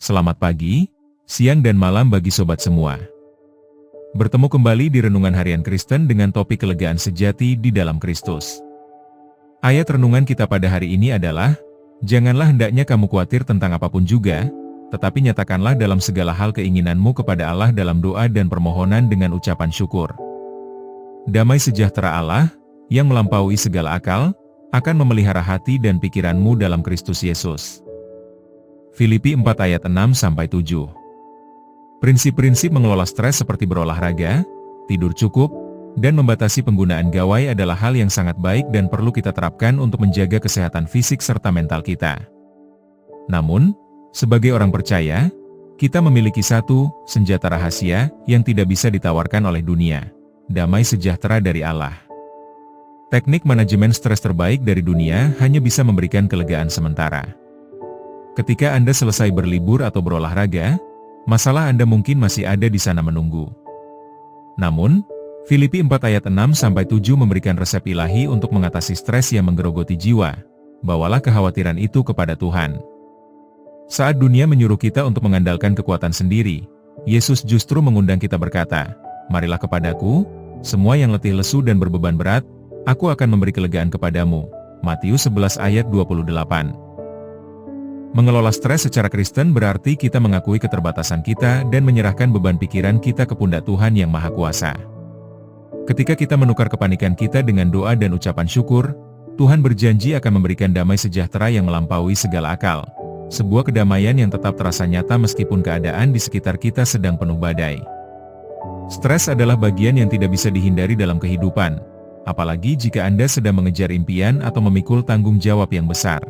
Selamat pagi, siang dan malam bagi sobat semua. Bertemu kembali di Renungan Harian Kristen dengan topik kelegaan sejati di dalam Kristus. Ayat renungan kita pada hari ini adalah, janganlah hendaknya kamu khawatir tentang apapun juga, tetapi nyatakanlah dalam segala hal keinginanmu kepada Allah dalam doa dan permohonan dengan ucapan syukur. Damai sejahtera Allah, yang melampaui segala akal, akan memelihara hati dan pikiranmu dalam Kristus Yesus. Filipi 4 ayat 6-7. Prinsip-prinsip mengelola stres seperti berolahraga, tidur cukup, dan membatasi penggunaan gawai adalah hal yang sangat baik dan perlu kita terapkan untuk menjaga kesehatan fisik serta mental kita. Namun, sebagai orang percaya, kita memiliki satu senjata rahasia yang tidak bisa ditawarkan oleh dunia, damai sejahtera dari Allah. Teknik manajemen stres terbaik dari dunia hanya bisa memberikan kelegaan sementara. Ketika Anda selesai berlibur atau berolahraga, masalah Anda mungkin masih ada di sana menunggu. Namun, Filipi 4 ayat 6-7 memberikan resep ilahi untuk mengatasi stres yang menggerogoti jiwa. Bawalah kekhawatiran itu kepada Tuhan. Saat dunia menyuruh kita untuk mengandalkan kekuatan sendiri, Yesus justru mengundang kita berkata, "Marilah kepadaku, semua yang letih lesu dan berbeban berat, aku akan memberi kelegaan kepadamu." Matius 11 ayat 28. Mengelola stres secara Kristen berarti kita mengakui keterbatasan kita dan menyerahkan beban pikiran kita ke pundak Tuhan yang Maha Kuasa. Ketika kita menukar kepanikan kita dengan doa dan ucapan syukur, Tuhan berjanji akan memberikan damai sejahtera yang melampaui segala akal. Sebuah kedamaian yang tetap terasa nyata meskipun keadaan di sekitar kita sedang penuh badai. Stres adalah bagian yang tidak bisa dihindari dalam kehidupan, apalagi jika Anda sedang mengejar impian atau memikul tanggung jawab yang besar.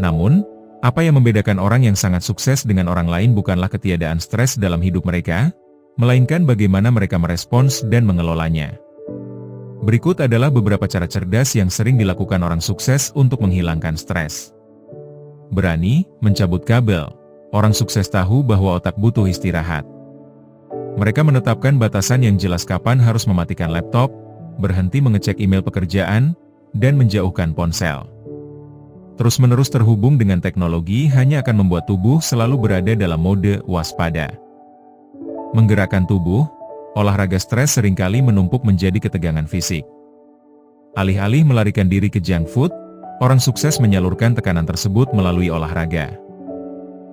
Namun, apa yang membedakan orang yang sangat sukses dengan orang lain bukanlah ketiadaan stres dalam hidup mereka, melainkan bagaimana mereka merespons dan mengelolanya. Berikut adalah beberapa cara cerdas yang sering dilakukan orang sukses untuk menghilangkan stres. Berani mencabut kabel. Orang sukses tahu bahwa otak butuh istirahat. Mereka menetapkan batasan yang jelas kapan harus mematikan laptop, berhenti mengecek email pekerjaan, dan menjauhkan ponsel. Terus-menerus terhubung dengan teknologi hanya akan membuat tubuh selalu berada dalam mode waspada. Menggerakkan tubuh, olahraga stres seringkali menumpuk menjadi ketegangan fisik. Alih-alih melarikan diri ke junk food, orang sukses menyalurkan tekanan tersebut melalui olahraga.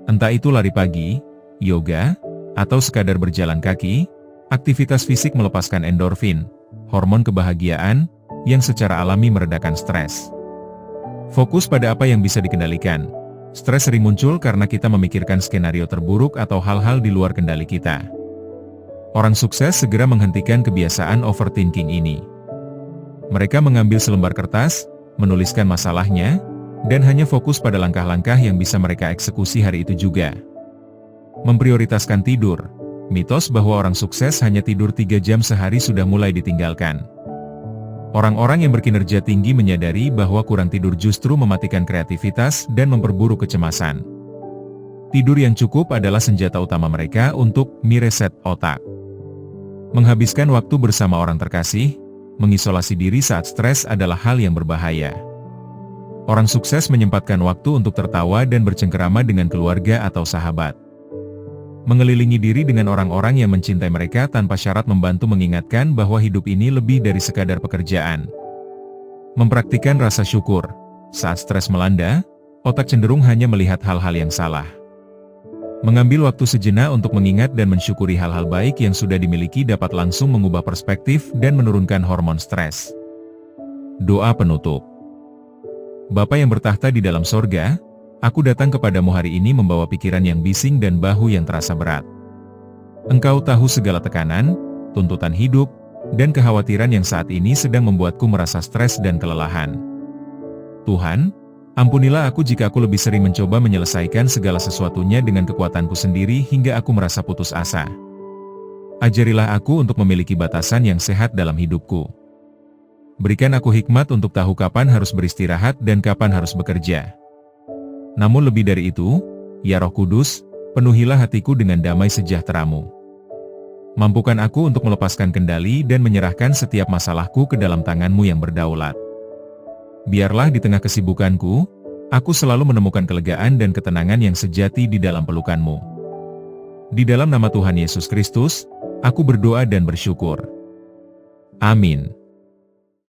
Entah itu lari pagi, yoga, atau sekadar berjalan kaki, aktivitas fisik melepaskan endorfin, hormon kebahagiaan, yang secara alami meredakan stres. Fokus pada apa yang bisa dikendalikan. Stres sering muncul karena kita memikirkan skenario terburuk atau hal-hal di luar kendali kita. Orang sukses segera menghentikan kebiasaan overthinking ini. Mereka mengambil selembar kertas, menuliskan masalahnya, dan hanya fokus pada langkah-langkah yang bisa mereka eksekusi hari itu juga. Memprioritaskan tidur. Mitos bahwa orang sukses hanya tidur 3 jam sehari sudah mulai ditinggalkan. Orang-orang yang berkinerja tinggi menyadari bahwa kurang tidur justru mematikan kreativitas dan memperburuk kecemasan. Tidur yang cukup adalah senjata utama mereka untuk mereset otak. Menghabiskan waktu bersama orang terkasih, mengisolasi diri saat stres adalah hal yang berbahaya. Orang sukses menyempatkan waktu untuk tertawa dan bercengkerama dengan keluarga atau sahabat. Mengelilingi diri dengan orang-orang yang mencintai mereka tanpa syarat membantu mengingatkan bahwa hidup ini lebih dari sekadar pekerjaan. Mempraktikkan rasa syukur. Saat stres melanda, otak cenderung hanya melihat hal-hal yang salah. Mengambil waktu sejenak untuk mengingat dan mensyukuri hal-hal baik yang sudah dimiliki dapat langsung mengubah perspektif dan menurunkan hormon stres. Doa penutup. Bapa yang bertahta di dalam sorga, aku datang kepadamu hari ini membawa pikiran yang bising dan bahu yang terasa berat. Engkau tahu segala tekanan, tuntutan hidup, dan kekhawatiran yang saat ini sedang membuatku merasa stres dan kelelahan. Tuhan, ampunilah aku jika aku lebih sering mencoba menyelesaikan segala sesuatunya dengan kekuatanku sendiri hingga aku merasa putus asa. Ajarilah aku untuk memiliki batasan yang sehat dalam hidupku. Berikan aku hikmat untuk tahu kapan harus beristirahat dan kapan harus bekerja. Namun lebih dari itu, ya Roh Kudus, penuhilah hatiku dengan damai sejahtera-Mu. Mampukan aku untuk melepaskan kendali dan menyerahkan setiap masalahku ke dalam tangan-Mu yang berdaulat. Biarlah di tengah kesibukanku, Aku selalu menemukan kelegaan dan ketenangan yang sejati di dalam pelukan-Mu. Di dalam nama Tuhan Yesus Kristus, aku berdoa dan bersyukur. Amin.